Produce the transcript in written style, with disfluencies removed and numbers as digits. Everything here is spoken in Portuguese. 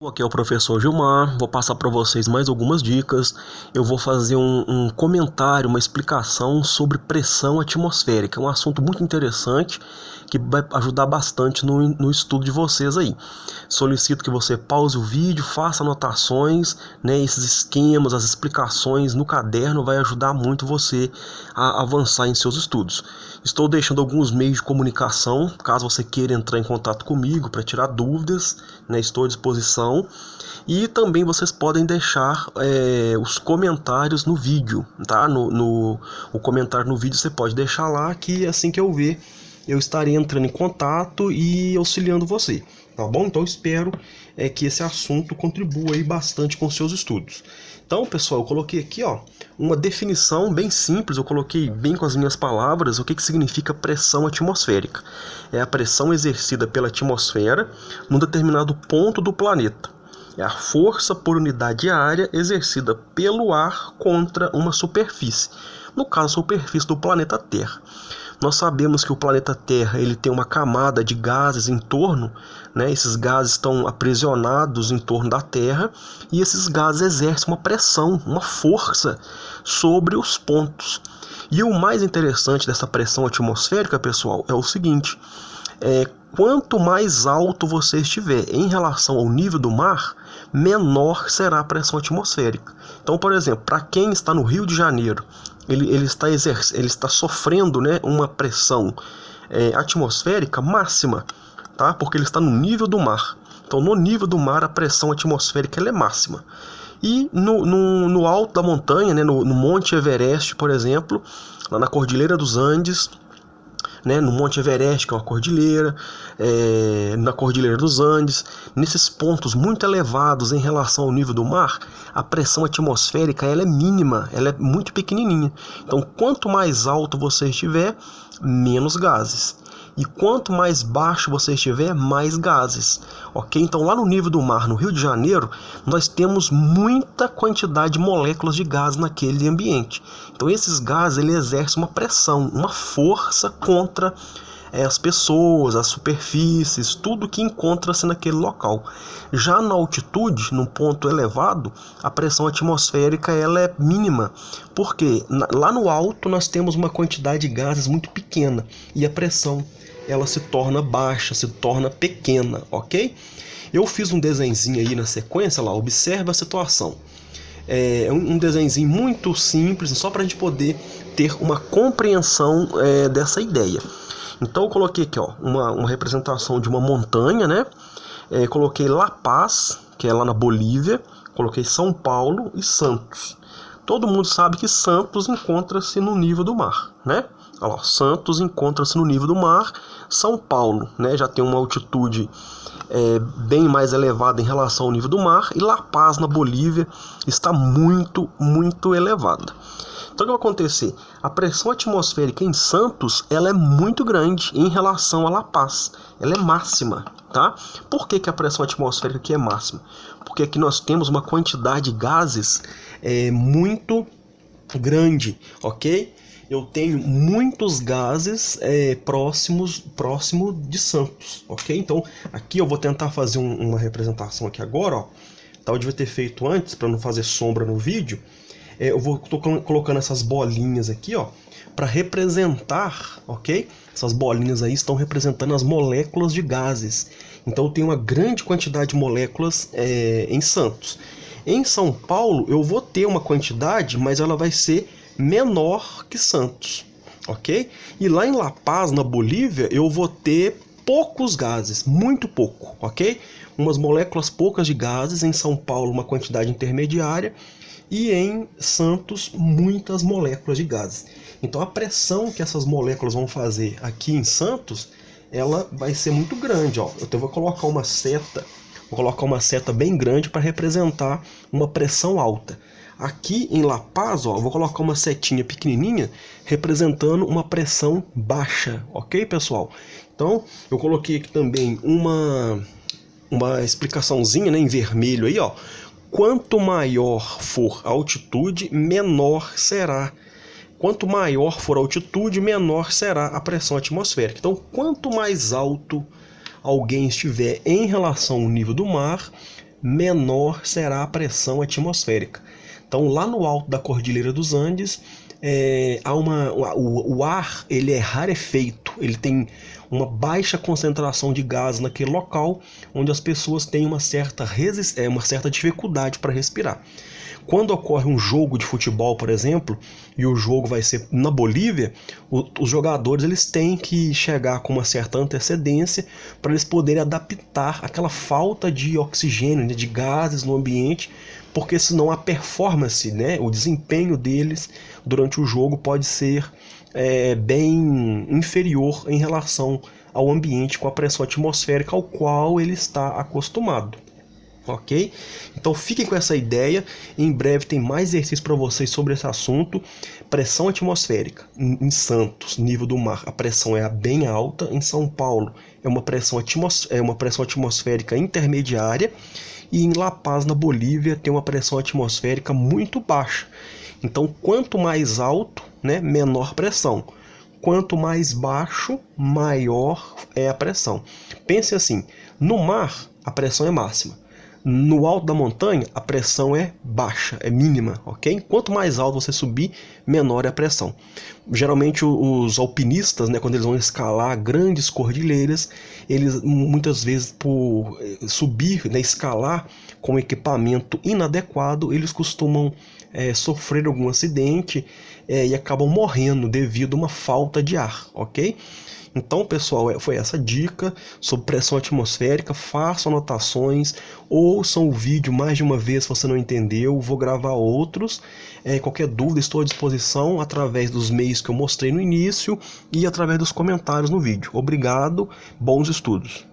Aqui é o professor Gilmar, vou passar para vocês mais algumas dicas. Eu vou fazer um comentário, uma explicação sobre pressão atmosférica, um assunto muito interessante que vai ajudar bastante no estudo de vocês aí. Solicito que você pause o vídeo, faça anotações, né, esses esquemas, as explicações no caderno vai ajudar muito você a avançar em seus estudos. Estou deixando alguns meios de comunicação, caso você queira entrar em contato comigo para tirar dúvidas, né, estou à disposição. E também vocês podem deixar os comentários no vídeo, tá? O comentário no vídeo você pode deixar lá, que assim que eu ver, eu estarei entrando em contato e auxiliando você, tá bom? Então eu espero que esse assunto contribua aí bastante com seus estudos. Então, pessoal, eu coloquei aqui, ó, uma definição bem simples, eu coloquei bem com as minhas palavras o que significa pressão atmosférica. É a pressão exercida pela atmosfera num determinado ponto do planeta. É a força por unidade de área exercida pelo ar contra uma superfície, no caso a superfície do planeta Terra. Nós sabemos que o planeta Terra ele tem uma camada de gases em torno, né? Esses gases estão aprisionados em torno da Terra e esses gases exercem uma pressão, uma força sobre os pontos. E o mais interessante dessa pressão atmosférica, pessoal, é o seguinte: quanto mais alto você estiver em relação ao nível do mar, menor será a pressão atmosférica. Então, por exemplo, para quem está no Rio de Janeiro, ele está sofrendo, né, uma pressão atmosférica máxima, tá? Porque ele está no nível do mar. Então, no nível do mar, a pressão atmosférica ela é máxima. E no alto da montanha, né, no Monte Everest, por exemplo, lá na Cordilheira dos Andes, né, no Monte Everest, que é uma cordilheira, na Cordilheira dos Andes, nesses pontos muito elevados em relação ao nível do mar, a pressão atmosférica ela é mínima, ela é muito pequenininha. Então, quanto mais alto você estiver, menos gases. E quanto mais baixo você estiver, mais gases, ok? Então lá no nível do mar, no Rio de Janeiro, nós temos muita quantidade de moléculas de gás naquele ambiente. Então esses gases ele exercem uma pressão, uma força contra as pessoas, as superfícies, tudo que encontra-se naquele local. Já na altitude, num ponto elevado, a pressão atmosférica ela é mínima, porque lá no alto nós temos uma quantidade de gases muito pequena e a pressão ela se torna baixa, se torna pequena, ok? Eu fiz um desenhozinho aí na sequência, lá, observa a situação. É um desenhozinho muito simples, só para a gente poder ter uma compreensão dessa ideia. Então eu coloquei aqui, ó, uma representação de uma montanha, né? Coloquei La Paz, que é lá na Bolívia, coloquei São Paulo e Santos. Todo mundo sabe que Santos encontra-se no nível do mar, né? Olha lá, Santos encontra-se no nível do mar. São Paulo, né, já tem uma altitude bem mais elevada em relação ao nível do mar. E La Paz, na Bolívia, está muito, muito elevada. Então o que vai acontecer? A pressão atmosférica em Santos ela é muito grande em relação a La Paz. Ela é máxima, tá? Por que a pressão atmosférica aqui é máxima? Porque aqui nós temos uma quantidade de gases muito grande, ok? Eu tenho muitos gases próximo de Santos, ok? Então aqui eu vou tentar fazer uma representação aqui agora, ó. Tá, eu devia ter feito antes para não fazer sombra no vídeo. Tô colocando essas bolinhas aqui, ó, para representar, ok? Essas bolinhas aí estão representando as moléculas de gases. Então eu tenho uma grande quantidade de moléculas em Santos. Em São Paulo eu vou ter uma quantidade, mas ela vai ser menor que Santos, ok? E lá em La Paz, na Bolívia, eu vou ter poucos gases, muito pouco, ok? Umas moléculas poucas de gases, em São Paulo uma quantidade intermediária e em Santos muitas moléculas de gases. Então a pressão que essas moléculas vão fazer aqui em Santos, ela vai ser muito grande, ó. Então eu vou colocar uma seta bem grande para representar uma pressão alta. Aqui em La Paz, ó, eu vou colocar uma setinha pequenininha representando uma pressão baixa, ok, pessoal? Então, eu coloquei aqui também uma explicaçãozinha, né, em vermelho aí, ó. Quanto maior for a altitude, menor será. Quanto maior for a altitude, menor será a pressão atmosférica. Então, quanto mais alto alguém estiver em relação ao nível do mar, menor será a pressão atmosférica. Então, lá no alto da Cordilheira dos Andes, o ar ele é rarefeito, ele tem uma baixa concentração de gás naquele local, onde as pessoas têm uma certa dificuldade para respirar. Quando ocorre um jogo de futebol, por exemplo, e o jogo vai ser na Bolívia, os jogadores eles têm que chegar com uma certa antecedência para eles poderem adaptar aquela falta de oxigênio, né, de gases no ambiente, porque senão a performance, né, o desempenho deles durante o jogo pode ser bem inferior em relação ao ambiente com a pressão atmosférica ao qual ele está acostumado. Ok? Então fiquem com essa ideia. Em breve tem mais exercícios para vocês sobre esse assunto. Pressão atmosférica em Santos, nível do mar, a pressão é bem alta. Em São Paulo é uma pressão atmosférica intermediária. E em La Paz, na Bolívia, tem uma pressão atmosférica muito baixa. Então quanto mais alto, né, menor pressão. Quanto mais baixo, maior é a pressão. Pense assim, no mar a pressão é máxima. No alto da montanha, a pressão é baixa, é mínima, ok? Quanto mais alto você subir, menor é a pressão. Geralmente os alpinistas, né, quando eles vão escalar grandes cordilheiras, eles muitas vezes por subir, né, escalar com equipamento inadequado, eles costumam sofrer algum acidente e acabam morrendo devido a uma falta de ar, ok? Então, pessoal, foi essa dica sobre pressão atmosférica. Façam anotações, ouçam o vídeo mais de uma vez se você não entendeu. Vou gravar outros. Qualquer dúvida, estou à disposição através dos meios que eu mostrei no início e através dos comentários no vídeo. Obrigado, bons estudos.